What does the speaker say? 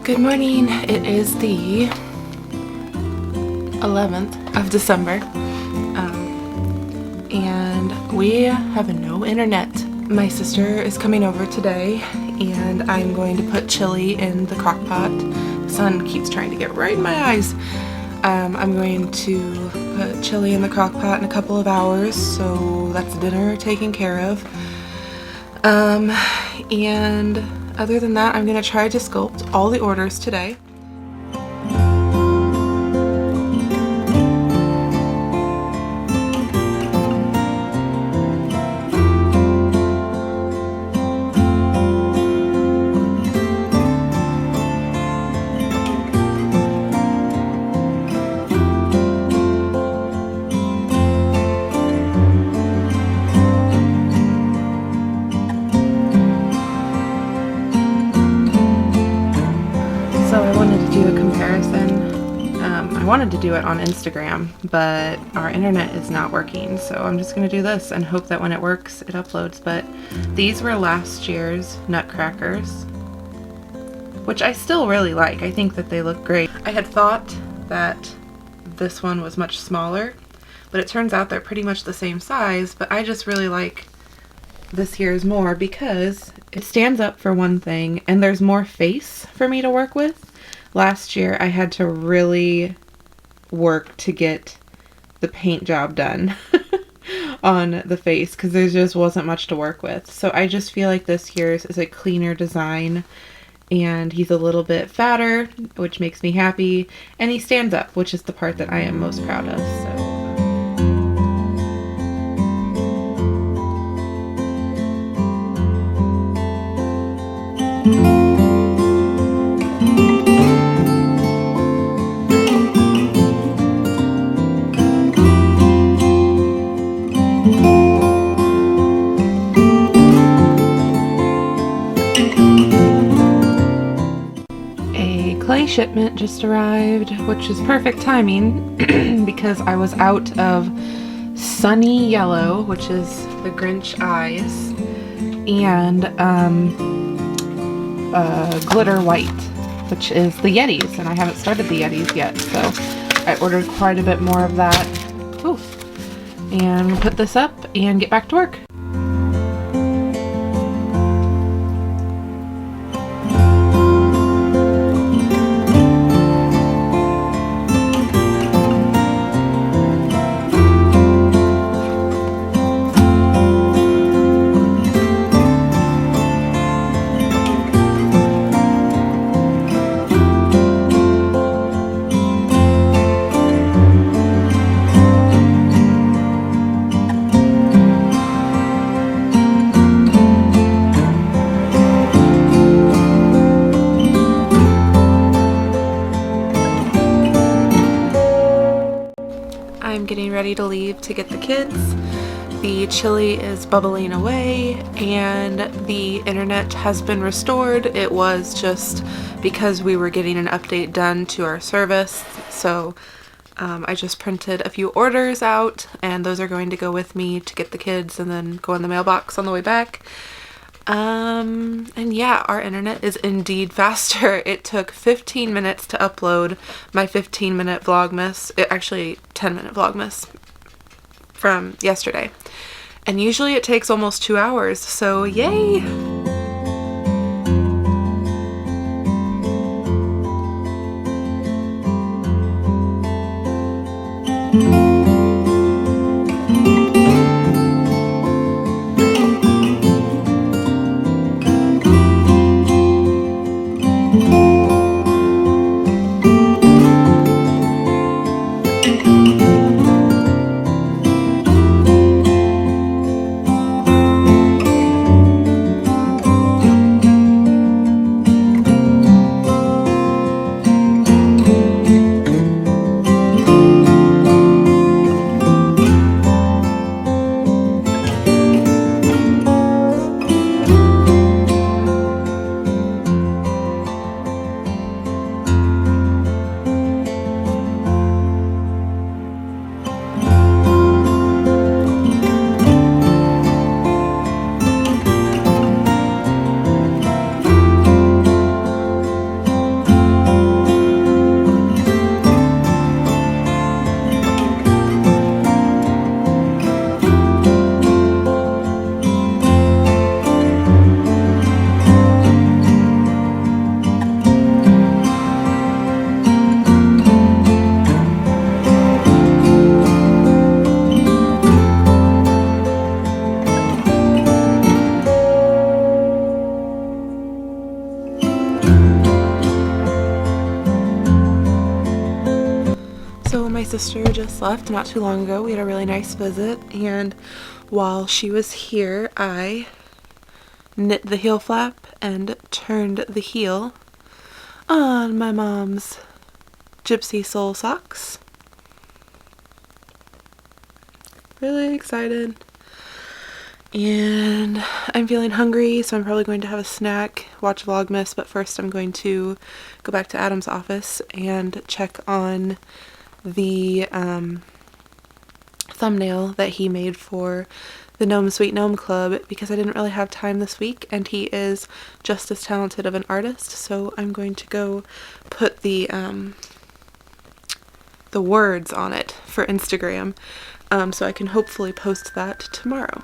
Good morning. It is the 11th of December, and we have no internet. My sister is coming over today, and I'm going to put chili in the crock pot. The sun keeps trying to get right in my eyes. I'm going to put chili in the crock pot in a couple of hours, so that's dinner taken care of. And other than that, I'm going to try to sculpt all the orders today. So I wanted to do a comparison. I wanted to do it on Instagram, but our internet is not working, so I'm just going to do this and hope that when it works, it uploads. But these were last year's Nutcrackers, which I still really like. I think that they look great. I had thought that this one was much smaller, but it turns out they're pretty much the same size, but I just really like this year's more because it stands up for one thing and there's more face for me to work with. Last year I had to really work to get the paint job done on the face because there just wasn't much to work with. So I just feel like this year's is a cleaner design, and he's a little bit fatter, which makes me happy, and he stands up, which is the part that I am most proud of. So clay shipment just arrived, which is perfect timing because I was out of Sunny Yellow, which is the Grinch eyes, and Glitter White, which is the Yetis, and I haven't started the Yetis yet, so I ordered quite a bit more of that. Ooh. And we'll put this up and get back to work. I'm getting ready to leave to get the kids. The chili is bubbling away and the internet has been restored. It was just because we were getting an update done to our service, so I just printed a few orders out, and those are going to go with me to get the kids and then go in the mailbox on the way back. And yeah, our internet is indeed faster. It took 15 minutes to upload my 15-minute Vlogmas, actually 10-minute Vlogmas from yesterday. And usually it takes almost 2 hours, so yay! sister just left not too long ago. We had a really nice visit, and while she was here, I knit the heel flap and turned the heel on my mom's Gypsy Soul socks. Really excited. And I'm feeling hungry, so I'm probably going to have a snack, watch Vlogmas, but first I'm going to go back to Adam's office and check on the thumbnail that he made for the Gnome Sweet Gnome Club, because I didn't really have time this week, and he is just as talented of an artist, so I'm going to go put the words on it for Instagram, so I can hopefully post that tomorrow.